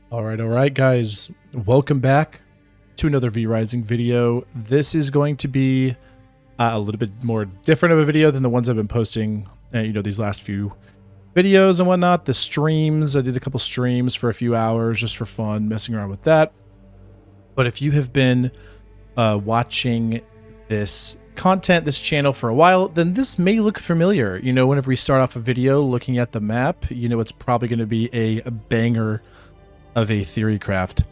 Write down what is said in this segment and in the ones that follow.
All right, guys. Welcome back to another vrising video. This is going to be a little bit more different of a video than the ones I've been posting, these last few videos and whatnot. The streams, I did a couple streams for a few hours just for fun, messing around with that. But if you have been watching this content, this channel for a while, then this may look familiar. You know, whenever we start off a video looking at the map, you know it's probably going to be a banger of a theory craft.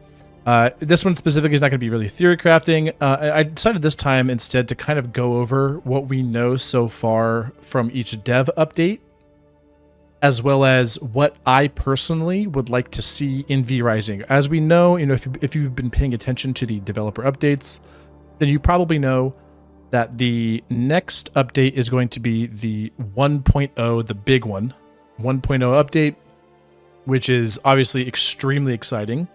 This one specifically is not going to be really theory crafting. I decided this time instead to kind of go over what we know so far from each dev update, as well as what I personally would like to see in vrising. As we know, if you've been paying attention to the developer updates, then you probably know that the next update is going to be the 1.0, the big one, 1.0 update, which is obviously extremely exciting.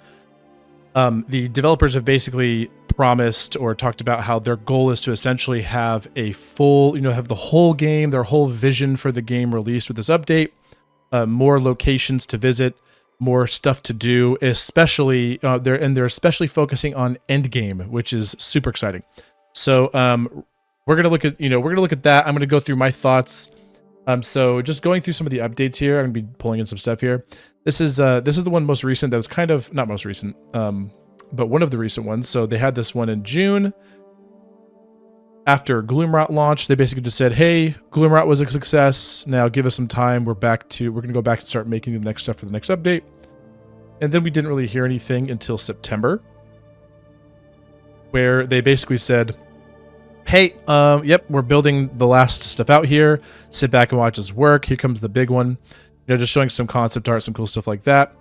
The developers have basically promised or talked about how their goal is to essentially have a full, have the whole game, their whole vision for the game released with this update, more locations to visit, more stuff to do, especially they're especially focusing on endgame, which is super exciting. So we're gonna look at that. I'm gonna go through my thoughts. So just going through some of the updates here, I'm gonna be pulling in some stuff here. This is the one most recent that was kind of not most recent, but one of the recent ones. So they had this one in June. After Gloomrot launched, they basically just said, "Hey, Gloomrot was a success. Now give us some time. We're gonna go back and start making the next stuff for the next update." And then we didn't really hear anything until September, where they basically said, "Hey, yep, we're building the last stuff out here. Sit back and watch us work. Here comes the big one." Just showing some concept art, some cool stuff like that.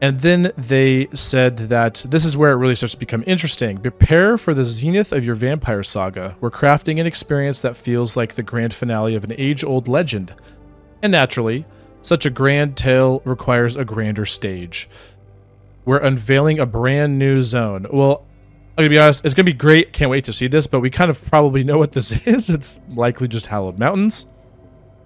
And then they said that this is where it really starts to become interesting. Prepare for the zenith of your vampire saga. We're crafting an experience that feels like the grand finale of an age-old legend. And naturally, such a grand tale requires a grander stage. We're unveiling a brand new zone. Well, I'm gonna be honest, it's gonna be great. Can't wait to see this, but we kind of probably know what this is. It's likely just Hallowed Mountains.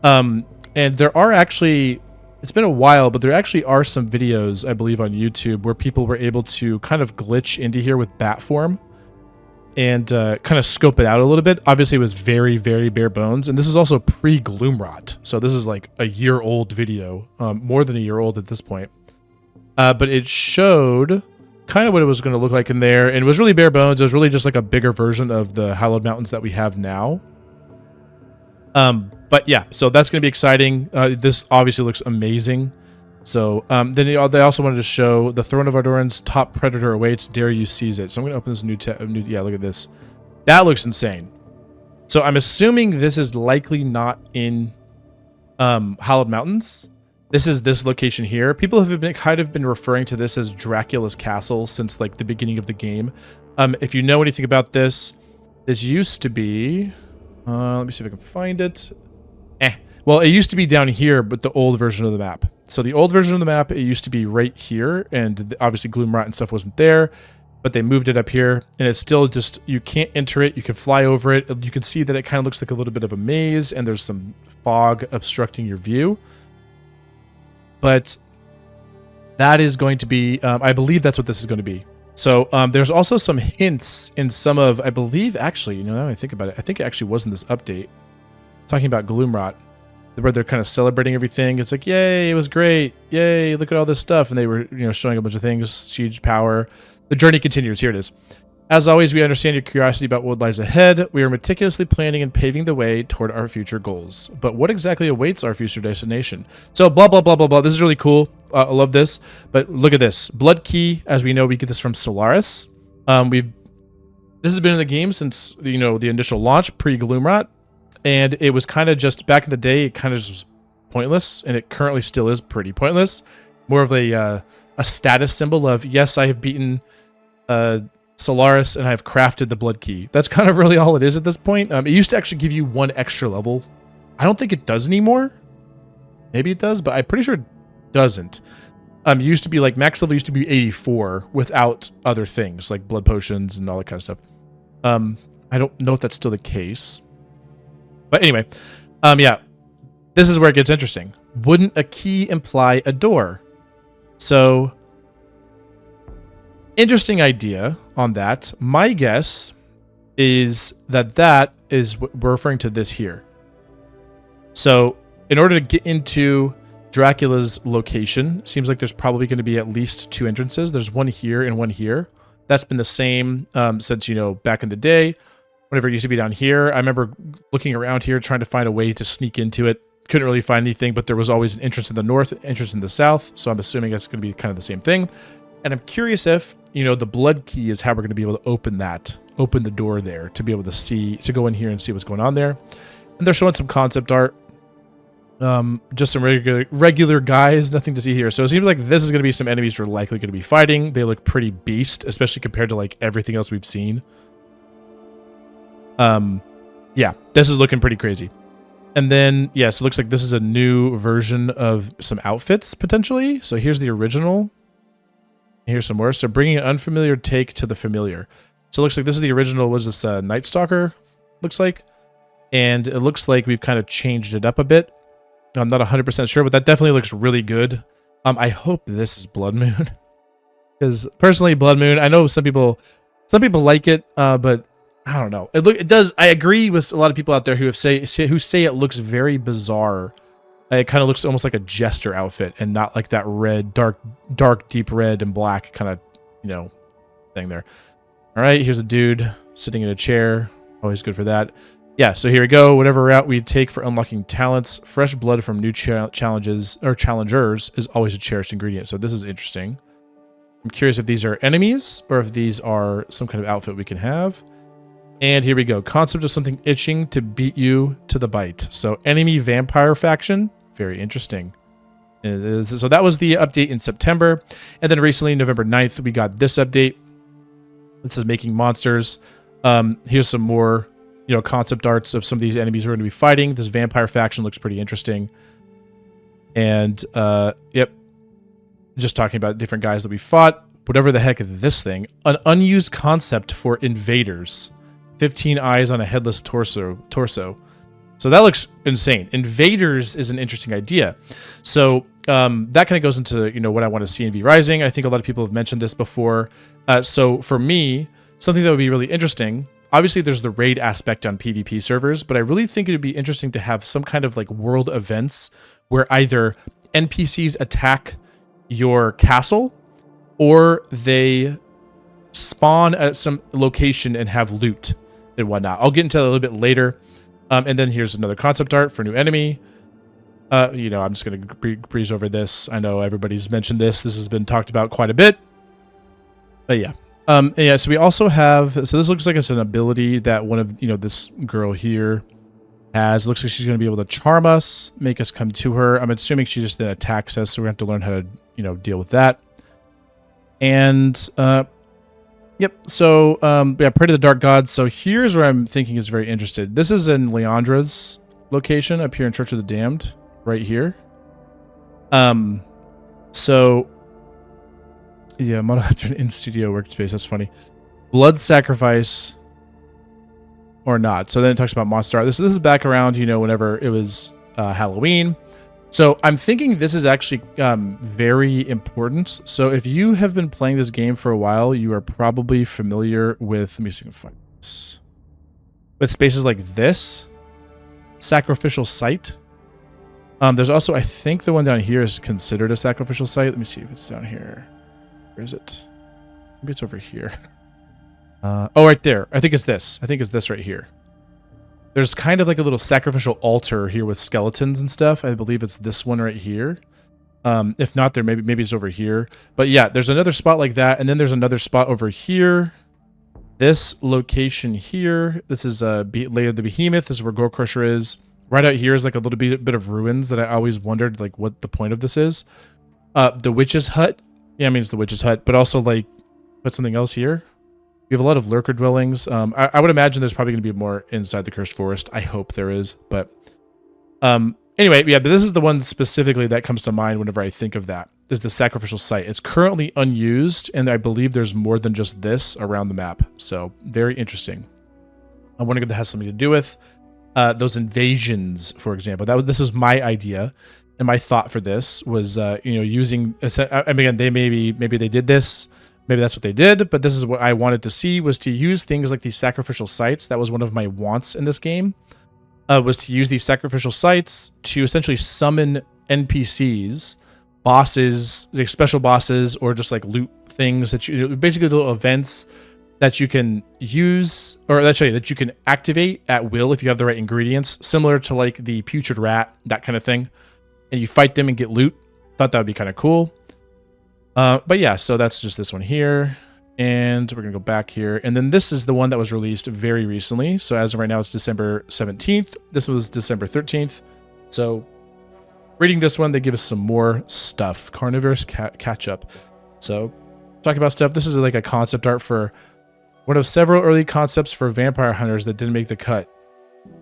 And there are actually, it's been a while, but there actually are some videos, I believe, on YouTube where people were able to kind of glitch into here with bat form and kind of scope it out a little bit. Obviously, it was very, very bare bones, and this is also pre-Gloomrot, so this is like a year-old video, more than a year old at this point. But it showed kind of what it was going to look like in there, and it was really bare bones. It was really just like a bigger version of the Hallowed Mountains that we have now. But yeah, so that's going to be exciting. This obviously looks amazing. So then they also wanted to show the Throne of Ardoran's top predator awaits. Dare you seize it? So I'm going to open this new yeah, look at this. That looks insane. So I'm assuming this is likely not in Hallowed Mountains. This is this location here. People have been kind of been referring to this as Draculas Castle since like the beginning of the game. If you know anything about this, this used to be. Let me see if I can find it. Well, it used to be down here, but the old version of the map. So the old version of the map, it used to be right here, and obviously Gloomrot and stuff wasn't there, but they moved it up here, and it's still just, you can't enter it, you can fly over it. You can see that it kind of looks like a little bit of a maze, and there's some fog obstructing your view. But that is going to be, I believe that's what this is going to be. So there's also some hints in some of, I believe, actually, now that I think about it, I think it actually was in this update, talking about Gloomrot, where they're kind of celebrating everything. It's like, yay, it was great. Yay, look at all this stuff. And they were, showing a bunch of things, siege power. The journey continues. Here it is. As always, we understand your curiosity about what lies ahead. We are meticulously planning and paving the way toward our future goals. But what exactly awaits our future destination? So blah, blah, blah, blah, blah. This is really cool. I love this. But look at this. Blood Key, as we know, we get this from Solaris. This has been in the game since, the initial launch, pre-Gloomrot. And it was kind of just, back in the day, it kind of just was pointless. And it currently still is pretty pointless. More of a status symbol of, yes, I have beaten Solaris and I've crafted the Blood Key. That's kind of really all it is at this point. It used to actually give you one extra level. I don't think it does anymore. Maybe it does, but I'm pretty sure it doesn't. It used to be like, max level used to be 84 without other things like blood potions and all that kind of stuff. I don't know if that's still the case. But anyway, yeah, this is where it gets interesting. Wouldn't a key imply a door? So Interesting idea on that. My guess is that is what we're referring to this here. So in order to get into Dracula's location, seems like there's probably going to be at least 2 entrances. There's one here and one here. That's been the same since, back in the day, whenever it used to be down here. I remember looking around here trying to find a way to sneak into it. Couldn't really find anything, but there was always an entrance in the north, entrance in the south. So I'm assuming that's going to be kind of the same thing. And I'm curious if, the blood key is how we're going to be able to open the door there to be able to go in here and see what's going on there. And they're showing some concept art. Just some regular guys, nothing to see here. So it seems like this is going to be some enemies we're likely going to be fighting. They look pretty beast, especially compared to like everything else we've seen. Yeah, this is looking pretty crazy. And then, so it looks like this is a new version of some outfits, potentially. So here's the original. Here's some more. So bringing an unfamiliar take to the familiar. So it looks like this is the original, was this Night Stalker, looks like. And it looks like we've kind of changed it up a bit. I'm not 100% sure, but that definitely looks really good. I hope this is Blood Moon. Because personally, Blood Moon, I know some people like it, but I don't know. It does. I agree with a lot of people out there who say it looks very bizarre. It kind of looks almost like a jester outfit, and not like that red, dark, deep red and black kind of, thing there. All right, here's a dude sitting in a chair. Always good for that. Yeah, so here we go. Whatever route we take for unlocking talents, fresh blood from new challenges or challengers is always a cherished ingredient. So this is interesting. I'm curious if these are enemies or if these are some kind of outfit we can have. And here we go. Concept of something itching to beat you to the bite. So enemy vampire faction. Very interesting. So that was the update in September. And then recently, November 9th, we got this update. This is making monsters. Here's some more, concept arts of some of these enemies we're going to be fighting. This vampire faction looks pretty interesting. And, yep. Just talking about different guys that we fought. Whatever the heck is this thing. An unused concept for invaders. 15 eyes on a headless torso. So that looks insane. Invaders is an interesting idea. So that kind of goes into, what I want to see in vrising. I think a lot of people have mentioned this before. So for me, something that would be really interesting, obviously there's the raid aspect on PvP servers, but I really think it would be interesting to have some kind of like world events where either NPCs attack your castle or they spawn at some location and have loot and whatnot. I'll get into that a little bit later. And then here's another concept art for a new enemy. I'm just going to breeze over this. I know everybody's mentioned this. This has been talked about quite a bit. But yeah. So we also have, so this looks like it's an ability that one of, this girl here has. It looks like she's going to be able to charm us, make us come to her. I'm assuming she just then attacks us, so we have to learn how to, deal with that. And, yep. So, Pray to the Dark Gods. So here's where I'm thinking is very interested. This is in Leandra's location up here in Church of the Damned, right here. So yeah, model after an in-studio workspace. That's funny. Blood sacrifice or not. So then it talks about monster art. This is back around, whenever it was Halloween. So I'm thinking this is actually very important. So if you have been playing this game for a while, you are probably familiar with, let me see if I can find this, with spaces like this, Sacrificial Site. There's also, I think the one down here is considered a Sacrificial Site. Let me see if it's down here. Where is it? Maybe it's over here. Right there. I think it's this. I think it's this right here. There's kind of like a little sacrificial altar here with skeletons and stuff. I believe it's this one right here. If not, there maybe it's over here. But yeah, there's another spot like that, and then there's another spot over here. This location here. This is Lair of the Behemoth. This is where Gore Crusher is. Right out here is like a little bit of ruins that I always wondered like what the point of this is. The Witch's Hut. Yeah, I mean it's the Witch's Hut, but also like put something else here. We have a lot of lurker dwellings. I would imagine there's probably going to be more inside the Cursed Forest. I hope there is. But anyway, yeah, but this is the one specifically that comes to mind whenever I think of that, is the Sacrificial Site. It's currently unused, and I believe there's more than just this around the map. So very interesting. I wonder if that has something to do with those invasions, for example. This was my idea. And my thought for this was, using, I mean, again, maybe they did this Maybe that's what they did, but this is what I wanted to see, was to use things like these sacrificial sites. That was one of my wants in this game, was to use these sacrificial sites to essentially summon NPCs, bosses, like special bosses, or just like loot things that you, basically little events that you can use, or actually that you can activate at will if you have the right ingredients, similar to like the putrid rat, that kind of thing. And you fight them and get loot. Thought that would be kind of cool. But yeah, so that's just this one here. And we're going to go back here. And then this is the one that was released very recently. So as of right now, it's December 17th. This was December 13th. So reading this one, they give us some more stuff. Carnivorous catch-up. So talking about stuff. This is like a concept art for one of several early concepts for vampire hunters that didn't make the cut.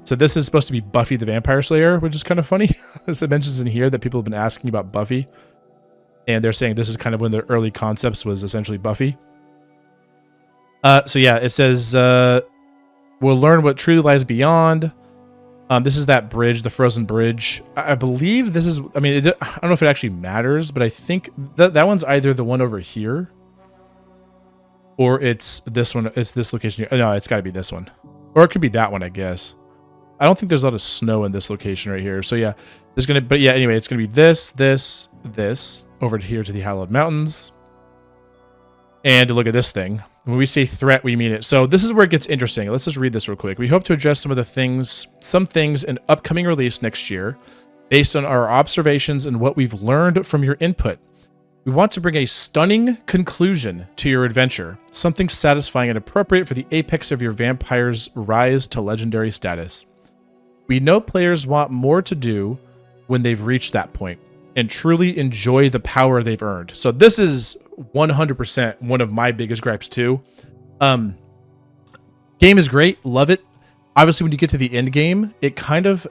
So this is supposed to be Buffy the Vampire Slayer, which is kind of funny. As it mentions in here that people have been asking about Buffy. And they're saying this is kind of one of the early concepts was essentially Buffy. So yeah, it says, we'll learn what truly lies beyond. This is that bridge, the frozen bridge. I believe this is, I mean, I don't know if it actually matters, but I think that one's either the one over here or it's this one. It's this location here. No, it's got to be this one. Or it could be that one, I guess. I don't think there's a lot of snow in this location right here. So yeah, there's going to, but yeah, anyway, it's going to be this, over here to the Hallowed Mountains. And look at this thing. When we say threat, we mean it. So this is where it gets interesting. Let's just read this real quick. We hope to address some things in upcoming release next year, based on our observations and what we've learned from your input. We want to bring a stunning conclusion to your adventure, something satisfying and appropriate for the apex of your vampire's rise to legendary status. We know players want more to do when they've reached that point, and truly enjoy the power they've earned. So this is 100% one of my biggest gripes too. Game is great, love it. Obviously, when you get to the end game, it kind of,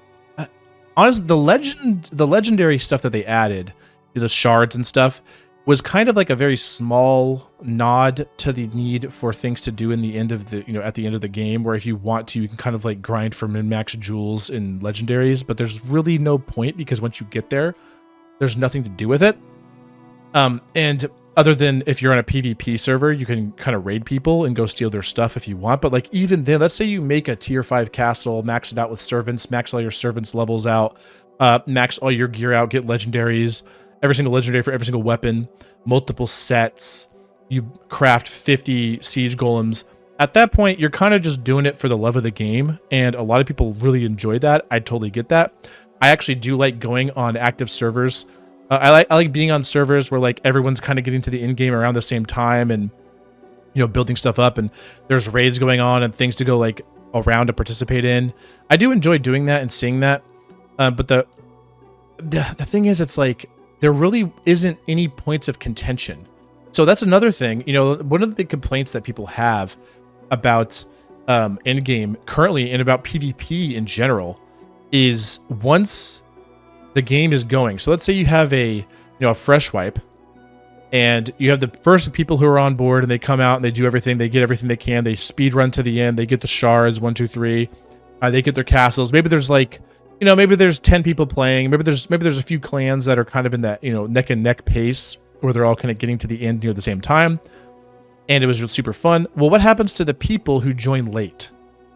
honestly, the legendary stuff that they added, the shards and stuff, was kind of like a very small nod to the need for things to do in the end of the, at the end of the game, where if you want to, you can kind of like grind for min-max jewels and legendaries, but there's really no point because once you get there, there's nothing to do with it. And other than if you're on a PvP server, you can kind of raid people and go steal their stuff if you want. But like even then, let's say you make a tier 5 castle, max it out with servants, max all your servants levels out, max all your gear out, get legendaries, every single legendary for every single weapon, multiple sets, you craft 50 siege golems. At that point, you're kind of just doing it for the love of the game. And a lot of people really enjoy that. I totally get that. I actually do like going on active servers. I like being on servers where like everyone's kind of getting to the end game around the same time and building stuff up, and there's raids going on and things to go like around to participate in. I do enjoy doing that and seeing that. But the thing is, it's like there really isn't any points of contention. So that's another thing. One of the big complaints that people have about endgame currently and about PvP in general is once the game is going. So let's say you have a fresh wipe, and you have the first people who are on board, and they come out and they do everything. They get everything they can. They speed run to the end. They get the shards 1, 2, 3. They get their castles. Maybe there's like maybe there's 10 people playing. Maybe there's a few clans that are kind of in that neck and neck pace where they're all kind of getting to the end near the same time, and it was super fun. Well, what happens to the people who join late?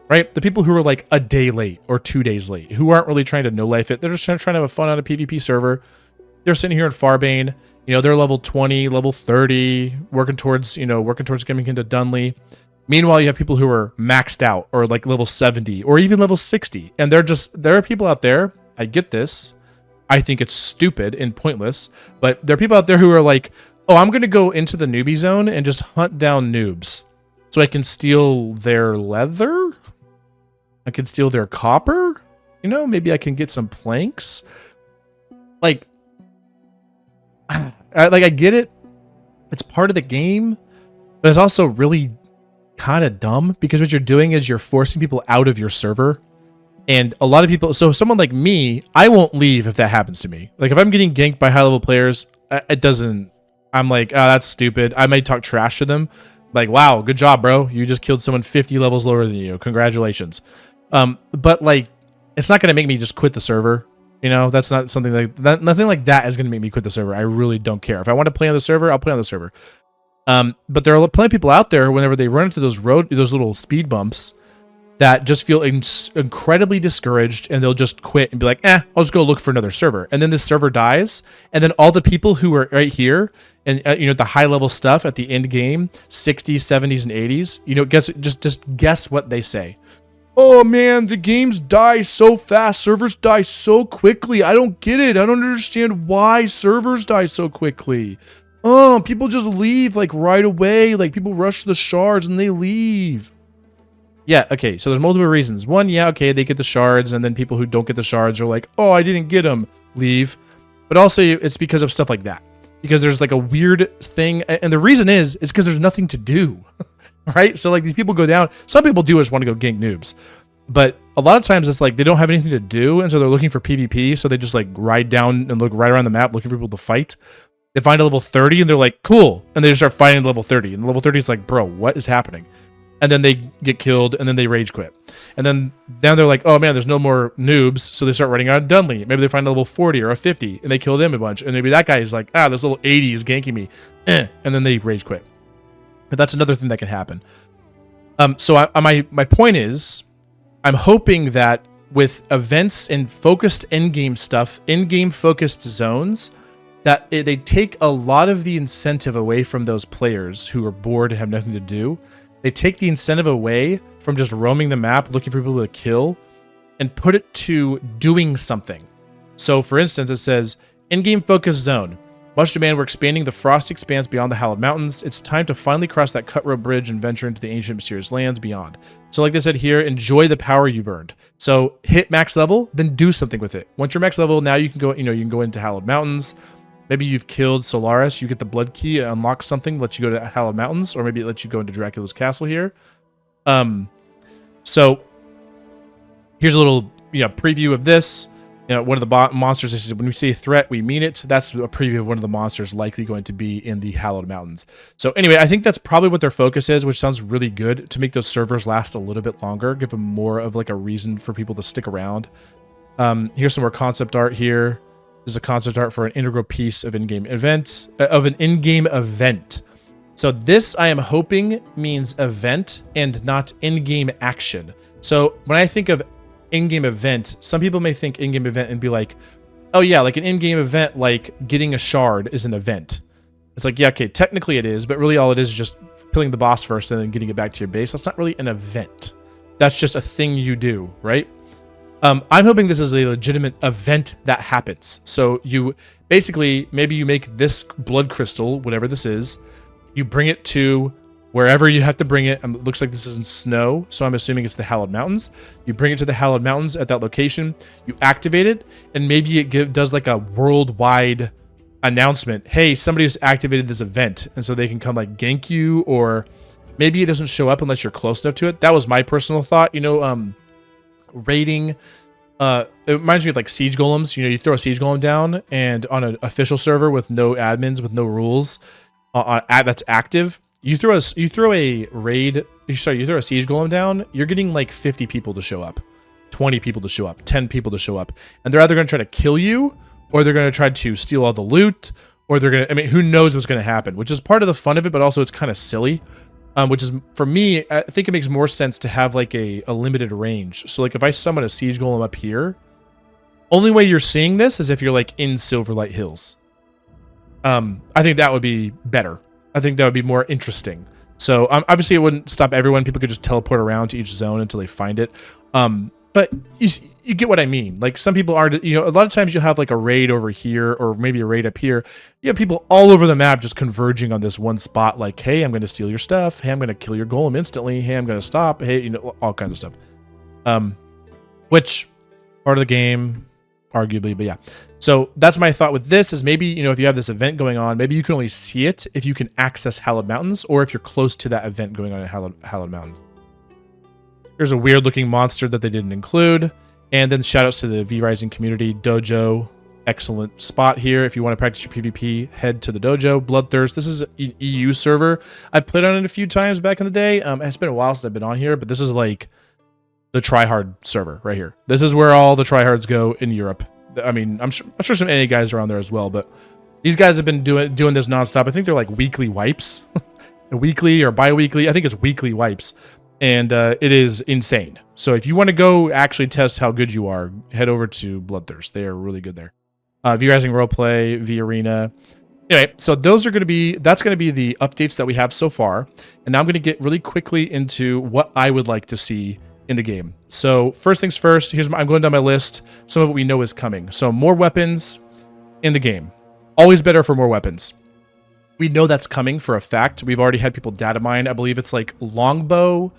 Right? The people who are like a day late or 2 days late, who aren't really trying to no-life it. They're just trying to have fun on a PvP server. They're sitting here in Farbane. They're level 20, level 30, working towards coming into Dunley. Meanwhile, you have people who are maxed out or like level 70 or even level 60. And there are people out there, I get this. I think it's stupid and pointless, but there are people out there who are like, oh, I'm going to go into the newbie zone and just hunt down noobs so I can steal their leather. I can steal their copper, maybe I can get some planks. I get it. It's part of the game, but it's also really kind of dumb because what you're doing is you're forcing people out of your server. And a lot of people, so someone like me, I won't leave if that happens to me. Like if I'm getting ganked by high level players, I'm like, oh, that's stupid. I might talk trash to them. Like, wow, good job, bro. You just killed someone 50 levels lower than you. Congratulations. But like, it's not going to make me just quit the server. That's not something like that. Nothing like that is going to make me quit the server. I really don't care. If I want to play on the server, I'll play on the server. But there are plenty of people out there, whenever they run into those little speed bumps, that just feel incredibly discouraged, and they'll just quit and be like, I'll just go look for another server. And then this server dies, and then all the people who are right here and the high level stuff at the end game, 60s, 70s, and 80s, just guess what they say. Oh man, the games die so fast. Servers die so quickly. I don't get it. I don't understand why servers die so quickly. Oh, people just leave like right away. Like people rush the shards and they leave. Yeah, okay, so there's multiple reasons. One, yeah, okay, they get the shards, and then people who don't get the shards are like, oh, I didn't get them, leave. But also, it's because of stuff like that. Because there's like a weird thing, and the reason is because there's nothing to do, right? So like these people go down, some people do just want to go gank noobs. But a lot of times it's like they don't have anything to do, and so they're looking for PvP, so they just like ride down and look right around the map looking for people to fight. They find a level 30, and they're like, cool, and they just start fighting level 30, and level 30 is like, bro, what is happening? And then they get killed, and then they rage quit. And then they're like, oh man, there's no more noobs, so they start running out of Dunley. Maybe they find a level 40 or a 50, and they kill them a bunch. And maybe that guy is like, this little 80 is ganking me. And then they rage quit. But that's another thing that can happen. So my point is, I'm hoping that with events and focused in-game stuff, in-game focused zones, that they take a lot of the incentive away from those players who are bored and have nothing to do. They take the incentive away from just roaming the map, looking for people to kill, and put it to doing something. So, for instance, it says, in-game focus zone. Much demand, we're expanding the frost expanse beyond the Hallowed Mountains. It's time to finally cross that cutthroat bridge and venture into the ancient mysterious lands beyond. So like they said here, enjoy the power you've earned. So hit max level, then do something with it. Once you're max level, now you can go, you can go into Hallowed Mountains. Maybe you've killed Solaris, you get the blood key, it unlocks something, lets you go to Hallowed Mountains, or maybe it lets you go into Draculas Castle here. So here's a little preview of this. One of the monsters, is when we say threat, we mean it. That's a preview of one of the monsters likely going to be in the Hallowed Mountains. So anyway, I think that's probably what their focus is, which sounds really good to make those servers last a little bit longer, give them more of like a reason for people to stick around. Here's some more concept art here. This is a concept art for an integral piece of in-game event, So this, I am hoping, means event and not in-game action. So when I think of in-game event, some people may think in-game event and be like, oh yeah, like an in-game event, like getting a shard is an event. It's like, yeah, okay, technically it is, but really all it is just killing the boss first and then getting it back to your base. That's not really an event. That's just a thing you do, right? I'm hoping this is a legitimate event that happens. So you basically, maybe you make this blood crystal, whatever this is, you bring it to wherever you have to bring it. It looks like this is in snow, so I'm assuming it's the Hallowed Mountains. You bring it to the Hallowed Mountains at that location, you activate it, and maybe it does like a worldwide announcement. Hey, somebody just activated this event, and so they can come like gank you, or maybe it doesn't show up unless you're close enough to it. That was my personal thought. Raiding, it reminds me of like siege golems. You throw a siege golem down, and on an official server with no admins, with no rules, that's active. You throw a siege golem down, you're getting like 50 people to show up, 20 people to show up, 10 people to show up, and they're either going to try to kill you, or they're going to try to steal all the loot, or they're going to, who knows what's going to happen, which is part of the fun of it, but also it's kind of silly. Which is, for me, I think it makes more sense to have like a limited range. So like if I summon a siege golem up here, only way you're seeing this is if you're like in Silverlight Hills. I think that would be better. I think that would be more interesting. So obviously it wouldn't stop everyone. People could just teleport around to each zone until they find it. But you get what I mean. Like some people are, a lot of times you'll have like a raid over here, or maybe a raid up here. You have people all over the map just converging on this one spot. Like, hey, I'm going to steal your stuff. Hey, I'm going to kill your golem instantly. Hey, I'm going to stop. Hey, all kinds of stuff. Which part of the game, arguably, but yeah. So that's my thought with this is maybe, if you have this event going on, maybe you can only see it if you can access Hallowed Mountains, or if you're close to that event going on in Hallowed Mountains. Here's a weird looking monster that they didn't include. And then shout outs to the vrising community. Dojo, excellent spot here. If you want to practice your PvP, head to the Dojo. Bloodthirst, this is an EU server. I played on it a few times back in the day. It's been a while since I've been on here, but this is like the tryhard server right here. This is where all the tryhards go in Europe. I'm sure some NA guys are on there as well, but These guys have been doing this nonstop. I think they're like weekly wipes, weekly or bi-weekly. I think it's weekly wipes, and it is insane. So if you want to go actually test how good you are, head over to Bloodthirst. They are really good there. vrising roleplay, V-Arena. Anyway, so that's going to be the updates that we have so far. And now I'm going to get really quickly into what I would like to see in the game. So first things first, I'm going down my list. Some of what we know is coming. So more weapons in the game. Always better for more weapons. We know that's coming for a fact. We've already had people data mine. I believe it's like longbow,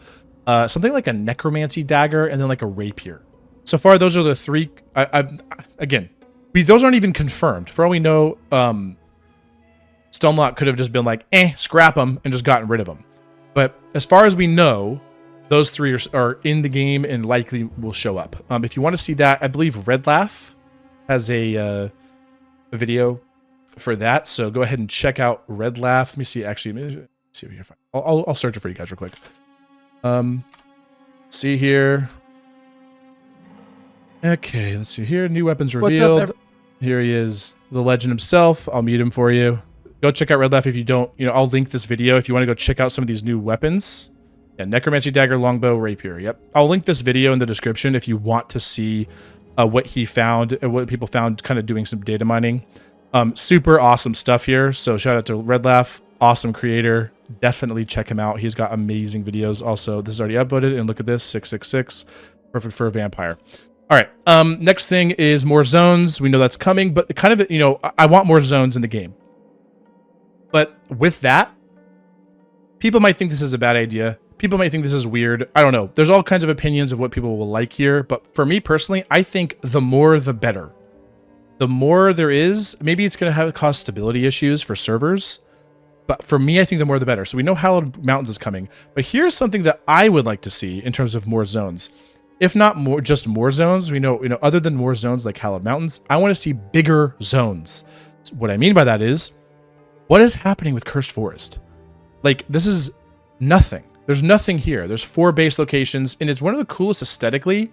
something like a necromancy dagger, and then like a rapier. So far, those are the three. Again, those aren't even confirmed. For all we know, Stonelock could have just been like, scrap them and just gotten rid of them. But as far as we know, those three are in the game and likely will show up. If you want to see that, I believe Red Laugh has a video for that. So go ahead and check out Red Laugh. Let me see. Actually, let me see if we can find. I'll search it for you guys real quick. See here. Okay, let's see here. New weapons revealed. Here he is, the legend himself. I'll mute him for you. Go check out Red Laugh if you don't. I'll link this video if you want to go check out some of these new weapons. Yeah, necromancy dagger, longbow, rapier. Yep. I'll link this video in the description if you want to see what he found and what people found kind of doing some data mining. Super awesome stuff here. So shout out to Red Laugh, awesome creator. Definitely check him out. He's got amazing videos. Also, this is already upvoted, and look at this, 666, perfect for a vampire. All right. Next thing is more zones. We know that's coming, but kind of, I want more zones in the game. But with that, people might think this is a bad idea. People might think this is weird. I don't know. There's all kinds of opinions of what people will like here. But for me personally, I think the more, the better. The more there is, maybe it's going to cause stability issues for servers. But for me, I think the more the better. So we know Hallowed Mountains is coming. But here's something that I would like to see in terms of more zones. If not more, just more zones. We know, other than more zones like Hallowed Mountains, I want to see bigger zones. So what I mean by that is, what is happening with Cursed Forest? Like, this is nothing. There's nothing here. There's 4 base locations, and it's one of the coolest aesthetically.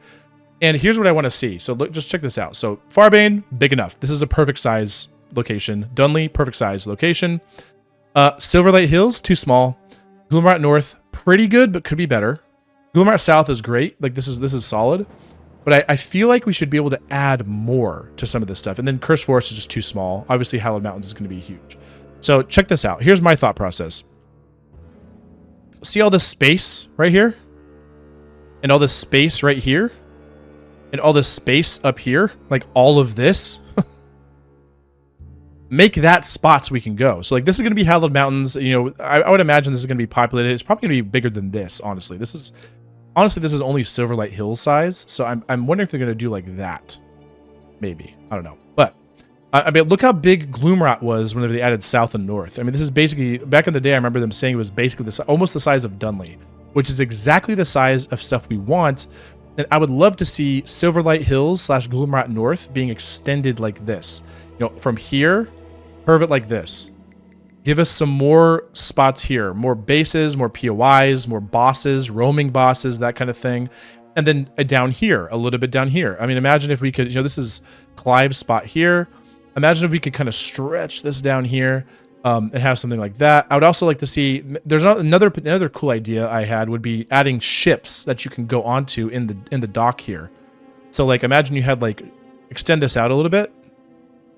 And here's what I want to see. So look, just check this out. So Farbane, big enough. This is a perfect size location. Dunley, perfect size location. Silverlight Hills, too small. Gloomrot North, pretty good, but could be better. Gloomrot South is great. Like, this is solid. But I feel like we should be able to add more to some of this stuff. And then Cursed Forest is just too small. Obviously, Hallowed Mountains is going to be huge. So check this out. Here's my thought process. See all this space right here? And all this space right here? And all this space up here? Like all of this? Make that spots we can go. So like this is going to be Hallowed Mountains. I would imagine this is going to be populated. It's probably going to be bigger than this, honestly. This is only Silverlight Hills size. So I'm wondering if they're going to do like that. Maybe. I don't know. But I mean, look how big Gloomrot was whenever they added South and North. I mean, this is basically, back in the day, I remember them saying it was basically almost the size of Dunley, which is exactly the size of stuff we want. And I would love to see Silverlight Hills / Gloomrot North being extended like this. From here, curve it like this. Give us some more spots here, more bases, more POIs, more bosses, roaming bosses, that kind of thing. And then down here, a little bit down here. I mean, imagine if we could, this is Clive's spot here. Imagine if we could kind of stretch this down here and have something like that. I would also like to see, there's another cool idea I had would be adding ships that you can go onto in the dock here. So like, imagine you had like, extend this out a little bit,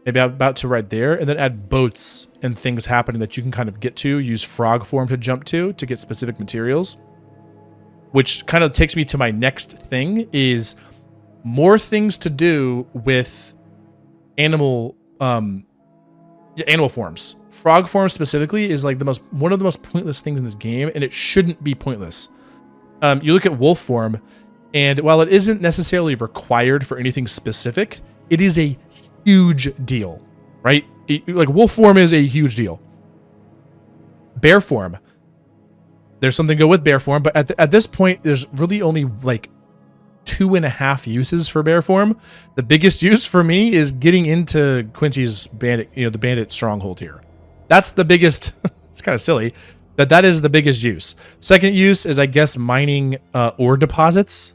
maybe about to right there, and then add boats and things happening that you can kind of get to, use frog form to jump to get specific materials. Which kind of takes me to my next thing is more things to do with animal forms. Frog form specifically is like one of the most pointless things in this game, and it shouldn't be pointless. You look at wolf form, and while it isn't necessarily required for anything specific, it is a huge deal, right? Like wolf form is a huge deal. Bear form, there's something to go with bear form, but at this point, there's really only like 2.5 uses for bear form. The biggest use for me is getting into Quincy's bandit, the bandit stronghold here. That's the biggest. It's kind of silly, but that is the biggest use. Second use is, I guess, mining ore deposits.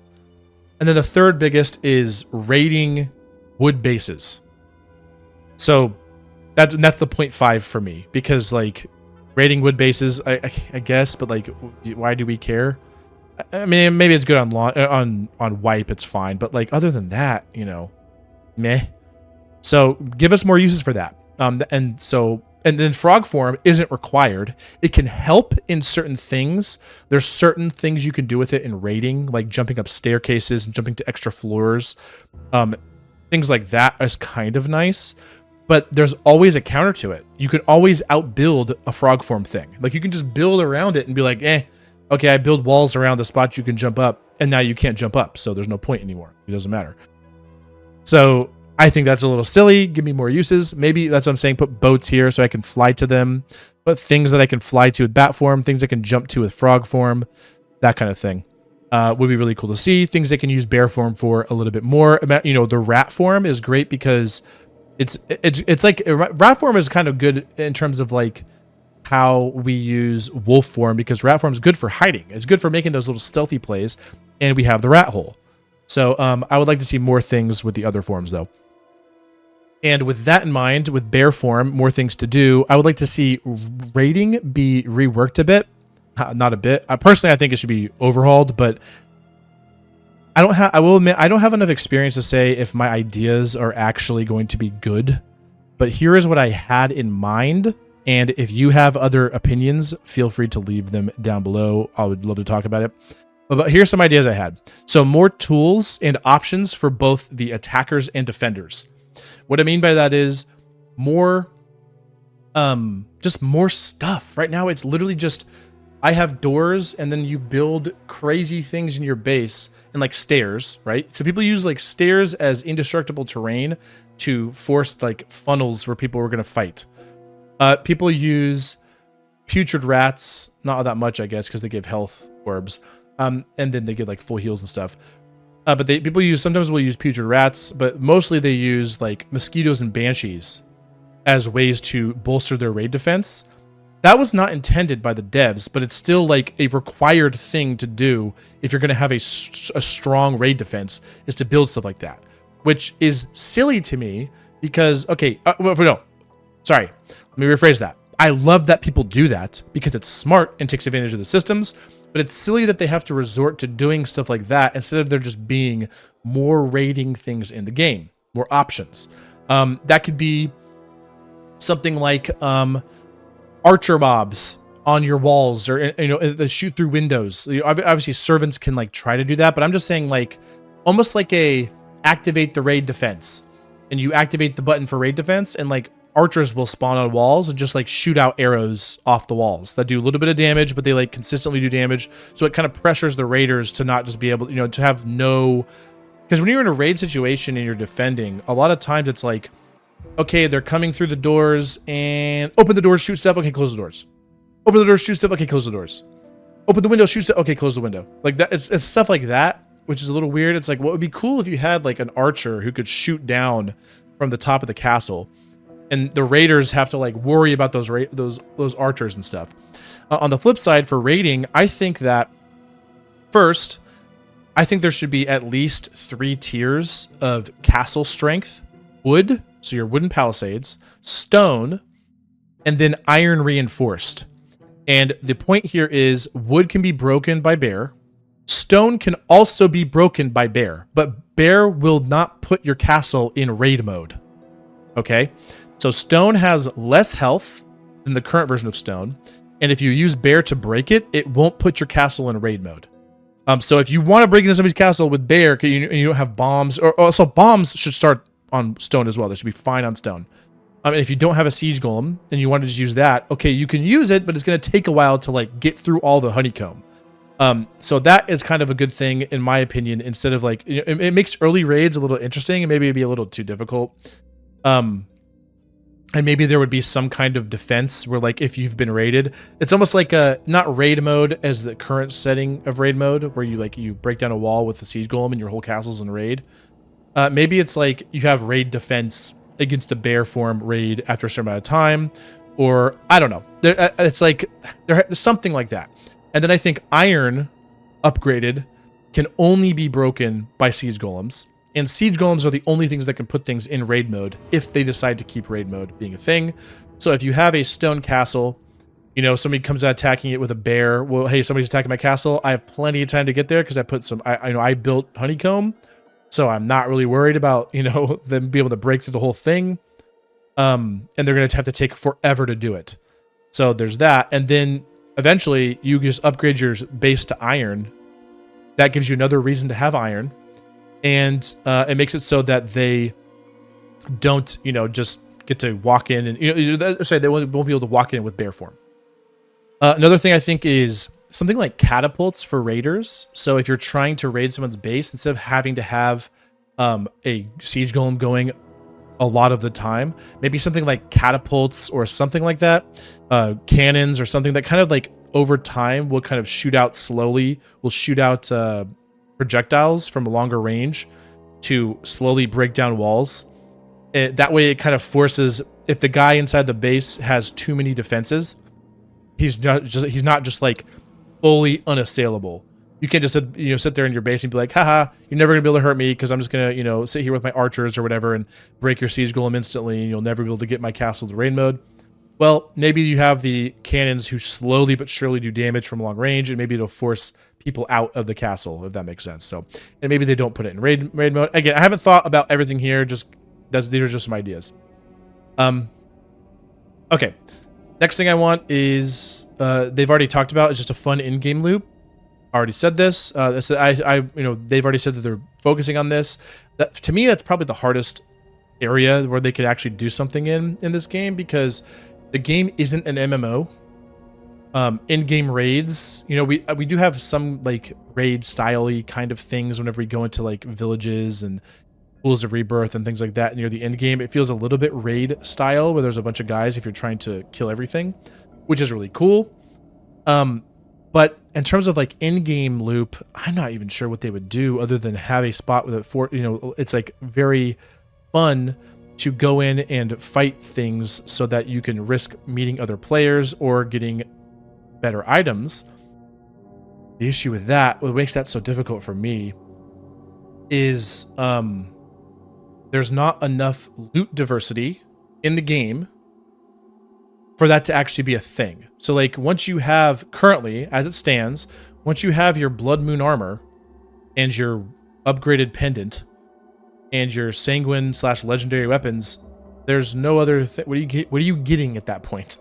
And then the third biggest is raiding wood bases. So That's the 0.5 for me, because like raiding wood bases, I guess, but like, why do we care? I mean, maybe it's good on wipe, it's fine, but like other than that, you know, meh. So give us more uses for that. And then frog form isn't required. It can help in certain things. There's certain things you can do with it in raiding, like jumping up staircases and jumping to extra floors. Things like that is kind of nice, but there's always a counter to it. You can always outbuild a frog form thing. Like you can just build around it and be like, okay, I build walls around the spot you can jump up, and now you can't jump up, so there's no point anymore. It doesn't matter. So I think that's a little silly. Give me more uses. Maybe that's what I'm saying. Put boats here so I can fly to them. Put things that I can fly to with bat form, things I can jump to with frog form, that kind of thing. Would be really cool to see. Things they can use bear form for a little bit more. You know, the rat form is great because it's like rat form is kind of good in terms of like how we use wolf form, because rat form is good for hiding. It's good for making those little stealthy plays, and we have the rat hole. So I would like to see more things with the other forms though. And with that in mind, with bear form, more things to do. I would like to see raiding be reworked a bit. Not a bit. Personally, I think it should be overhauled, but I will admit, I don't have enough experience to say if my ideas are actually going to be good. But here is what I had in mind. And if you have other opinions, feel free to leave them down below. I would love to talk about it. But here's some ideas I had. So more tools and options for both the attackers and defenders. What I mean by that is more, just more stuff. Right now, it's literally just, I have doors, and then you build crazy things in your base, and like stairs, right? So people use like stairs as indestructible terrain to force like funnels where people were going to fight. People use putrid rats, not that much, I guess, because they give health orbs. And then they get like full heals and stuff. But sometimes will use putrid rats, but mostly they use like mosquitoes and banshees as ways to bolster their raid defense. That was not intended by the devs, but it's still like a required thing to do if you're going to have a strong raid defense, is to build stuff like that, which is silly to me because, okay, no, sorry, let me rephrase that. I love that people do that because it's smart and takes advantage of the systems, but it's silly that they have to resort to doing stuff like that instead of there just being more raiding things in the game, more options. That could be something like archer mobs on your walls, or they shoot through windows. Obviously, servants can like try to do that, but I'm just saying like almost like a activate the raid defense, and you activate the button for raid defense, and like archers will spawn on walls and just like shoot out arrows off the walls that do a little bit of damage, but they like consistently do damage. So it kind of pressures the raiders to not just be able, to have no, because when you're in a raid situation and you're defending, a lot of times it's like, okay, they're coming through the doors and open the doors, shoot stuff. Okay, close the doors. Open the doors, shoot stuff. Okay, close the doors. Open the window, shoot stuff. Okay, close the window. Like that, it's stuff like that, which is a little weird. It's like, what would be cool if you had like an archer who could shoot down from the top of the castle, and the raiders have to like worry about those archers and stuff. On the flip side, for raiding, I think that first, I think there should be at least 3 tiers of castle strength: wood, so your wooden palisades, stone, and then iron reinforced. And the point here is wood can be broken by bear. Stone can also be broken by bear, but bear will not put your castle in raid mode. Okay? So stone has less health than the current version of stone. And if you use bear to break it, it won't put your castle in raid mode. So if you want to break into somebody's castle with bear, you don't have bombs, or also bombs should start on stone as well. They should be fine on stone. And if you don't have a siege golem and you want to just use that, okay, you can use it, but it's going to take a while to like get through all the honeycomb. So that is kind of a good thing in my opinion, instead of like, it makes early raids a little interesting, and maybe it'd be a little too difficult. And maybe there would be some kind of defense where like if you've been raided, it's almost like a, not raid mode as the current setting of raid mode, where you break down a wall with the siege golem and your whole castle's in raid. Maybe it's like you have raid defense against a bear form raid after a certain amount of time, or I don't know. It's like there's something like that. And then I think iron upgraded can only be broken by siege golems. And siege golems are the only things that can put things in raid mode if they decide to keep raid mode being a thing. So if you have a stone castle, you know, somebody comes out attacking it with a bear. Well, hey, somebody's attacking my castle. I have plenty of time to get there because I put some, I built honeycomb. So I'm not really worried about, you know, them being able to break through the whole thing. And they're going to have to take forever to do it. So there's that. And then eventually you just upgrade your base to iron. That gives you another reason to have iron. And it makes it so that they don't, you know, just get to walk in and, you know, sorry, they won't be able to walk in with bear form. Another thing I think is something like catapults for raiders. So if you're trying to raid someone's base, instead of having to have a siege golem going a lot of the time, maybe something like catapults or something like that, cannons or something that kind of like over time will kind of shoot out slowly, will shoot out projectiles from a longer range to slowly break down walls. That way it kind of forces, if the guy inside the base has too many defenses, he's not just like fully unassailable. You can't just, you know, sit there in your base and be like, haha, you're never gonna be able to hurt me because I'm just gonna, you know, sit here with my archers or whatever and break your siege golem instantly and you'll never be able to get my castle to raid mode. Well, maybe you have the cannons who slowly but surely do damage from long range, and maybe it'll force people out of the castle, if that makes sense. So, and maybe they don't put it in raid mode. Again, I haven't thought about everything here. These are just some ideas. Okay. Next thing I want is they've already talked about is just a fun in-game loop. I already said this. You know, they've already said that they're focusing on this. That, to me, that's probably the hardest area where they could actually do something in this game, because the game isn't an MMO. In-game raids, you know, we do have some like raid style-y kind of things whenever we go into like villages and pools of rebirth and things like that near the end game. It feels a little bit raid style where there's a bunch of guys if you're trying to kill everything, which is really cool. But in terms of like in-game loop, I'm not even sure what they would do other than have a spot with it you know, it's like very fun to go in and fight things so that you can risk meeting other players or getting better items. The issue with that, what makes that so difficult for me, is there's not enough loot diversity in the game for that to actually be a thing. So like once you have, currently as it stands, once you have your Blood Moon armor and your upgraded pendant and your sanguine / legendary weapons, there's no other what are you getting at that point?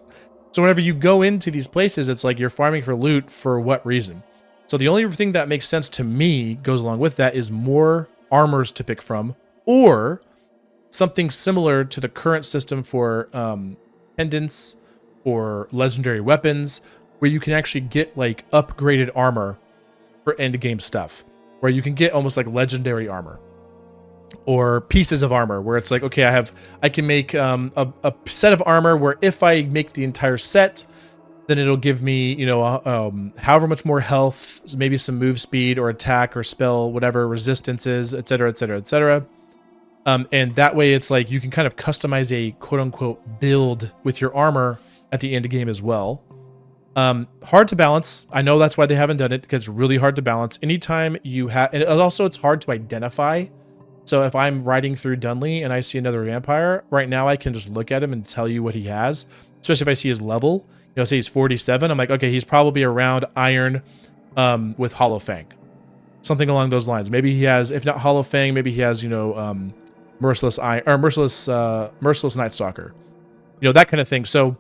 So whenever you go into these places, it's like you're farming for loot for what reason? So the only thing that makes sense to me goes along with that is more armors to pick from, or something similar to the current system for pendants or legendary weapons, where you can actually get like upgraded armor for end game stuff, where you can get almost like legendary armor or pieces of armor, where it's like, okay, I can make a set of armor where if I make the entire set, then it'll give me, you know, however much more health, maybe some move speed or attack or spell, whatever resistances, etc., etc., etc. And that way it's like you can kind of customize a quote-unquote build with your armor at the end of game as well. Hard to balance. I know that's why they haven't done it, because it's really hard to balance. Anytime you have, and also it's hard to identify. So if I'm riding through Dunley and I see another vampire, right now I can just look at him and tell you what he has, especially if I see his level. You know, say he's 47, I'm like, okay, he's probably around iron with Hollow Fang. Something along those lines. Maybe he has, if not Hollow Fang, maybe he has, you know, Merciless Night Stalker. You know, that kind of thing. So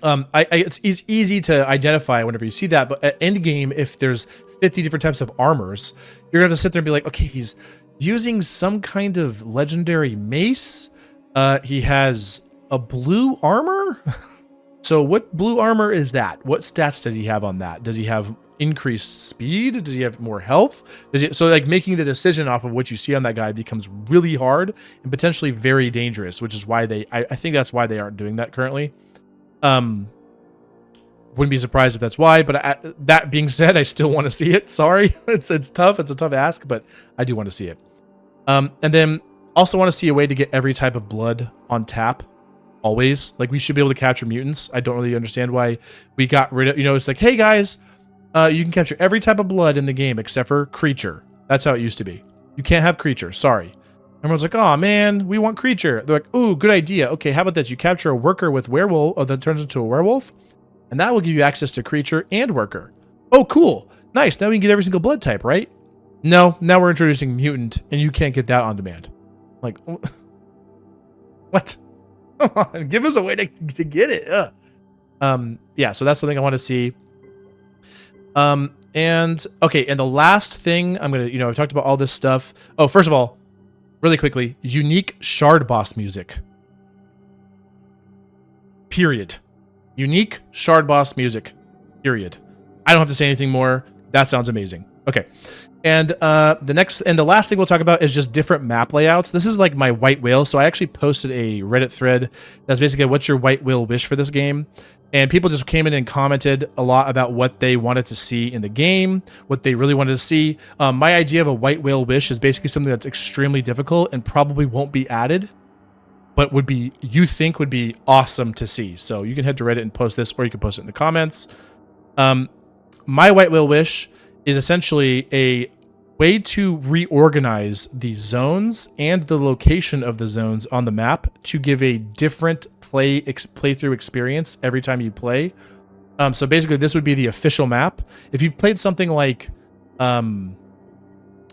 it's easy to identify whenever you see that, but at end game, if there's 50 different types of armors, you're gonna have to sit there and be like, okay, he's using some kind of legendary mace. He has a blue armor. So what blue armor is that? What stats does he have on that? Does he have increased speed? Does he have more health? So like making the decision off of what you see on that guy becomes really hard and potentially very dangerous, which is why I think that's why they aren't doing that currently. Wouldn't be surprised if that's why, but that being said, I still want to see it. Sorry. It's tough. It's a tough ask, but I do want to see it. And then also want to see a way to get every type of blood on tap. Always. Like, we should be able to capture mutants. I don't really understand why we got rid of, you know, it's like, hey guys, you can capture every type of blood in the game except for creature. That's how it used to be. You can't have creature. Sorry. Everyone's like, oh man, we want creature. They're like, ooh, good idea. Okay, how about this? You capture a worker with werewolf that turns into a werewolf, and that will give you access to creature and worker. Oh, cool. Nice. Now we can get every single blood type, right? No, now we're introducing mutant, and you can't get that on demand. Like, what? Come on, give us a way to get it. Yeah, so that's something I want to see. And okay, and the last thing I'm gonna, I've talked about all this stuff. Oh, first of all, really quickly, unique shard boss music. Period. Unique shard boss music. Period. I don't have to say anything more. That sounds amazing. Okay. And the last thing we'll talk about is just different map layouts. This is like my white whale. So I actually posted a Reddit thread that's basically what's your white whale wish for this game. And people just came in and commented a lot about what they wanted to see in the game, what they really wanted to see. My idea of a white whale wish is basically something that's extremely difficult and probably won't be added, but would be awesome to see. So you can head to Reddit and post this, or you can post it in the comments. My white whale wish is essentially a way to reorganize the zones and the location of the zones on the map to give a different playthrough experience every time you play. So basically this would be the official map. If you've played something like 7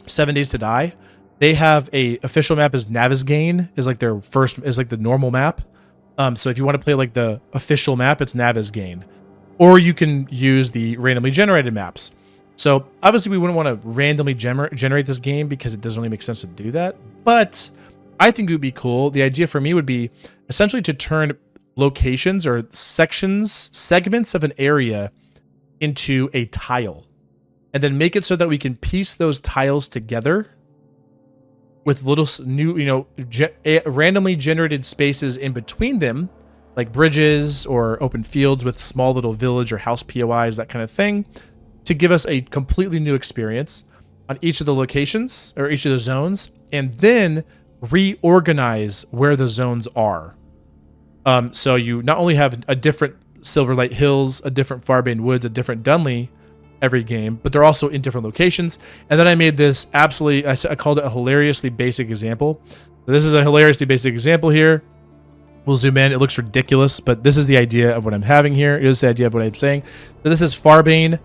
Days to Die, they have a official map as Navezgane is like the normal map. So if you want to play like the official map, it's Navezgane. Or you can use the randomly generated maps. So obviously we wouldn't want to randomly generate this game because it doesn't really make sense to do that. But I think it would be cool. The idea for me would be essentially to turn locations or segments of an area into a tile. And then make it so that we can piece those tiles together with little new, randomly generated spaces in between them, like bridges or open fields with small little village or house POIs, that kind of thing, to give us a completely new experience on each of the locations or each of the zones, and then reorganize where the zones are. So you not only have a different Silverlight Hills, a different Farbane Woods, a different Dunley every game, but they're also in different locations. And then I made this I called it a hilariously basic example. This is a hilariously basic example here. We'll zoom in. It looks ridiculous, but this is the idea of what I'm having here. It is the idea of what I'm saying. So this is Farbane.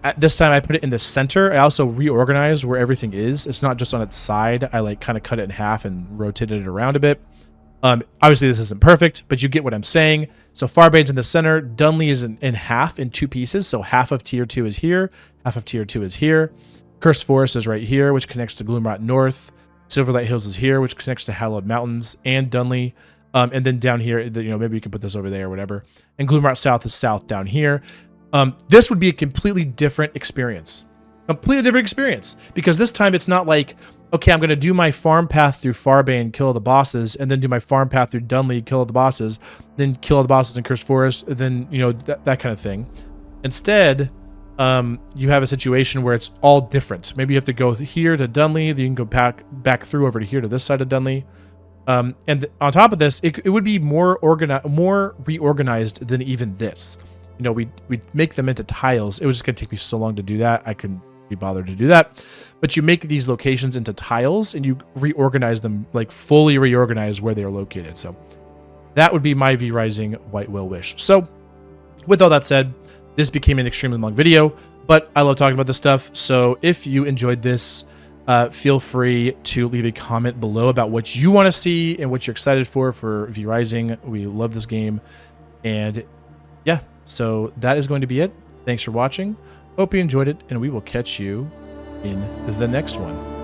At this time, I put it in the center. I also reorganized where everything is. It's not just on its side. I kind of cut it in half and rotated it around a bit. Obviously, this isn't perfect, but you get what I'm saying. So Farbane's in the center. Dunley is in half, in 2 pieces. So half of tier 2 is here. Half of tier 2 is here. Cursed Forest is right here, which connects to Gloomrot North. Silverlight Hills is here, which connects to Hallowed Mountains and Dunley. And then down here, maybe we can put this over there or whatever. And Gloomrot South is south down here. This would be a completely different experience. Completely different experience. Because this time it's not like, okay, I'm going to do my farm path through Farbane, kill all the bosses, and then do my farm path through Dunley, kill all the bosses, then kill all the bosses in Cursed Forest, then, that kind of thing. Instead, you have a situation where it's all different. Maybe you have to go here to Dunley, then you can go back through over to here to this side of Dunley. And on top of this, it would be more reorganized than even this. We make them into tiles. It was just going to take me so long to do that. I couldn't be bothered to do that. But you make these locations into tiles and you reorganize them, like fully reorganize where they're located. So that would be my vrising white whale wish. So with all that said, this became an extremely long video, but I love talking about this stuff. So if you enjoyed this, feel free to leave a comment below about what you want to see and what you're excited for vrising. We love this game. And yeah, so that is going to be it. Thanks for watching. Hope you enjoyed it, and we will catch you in the next one.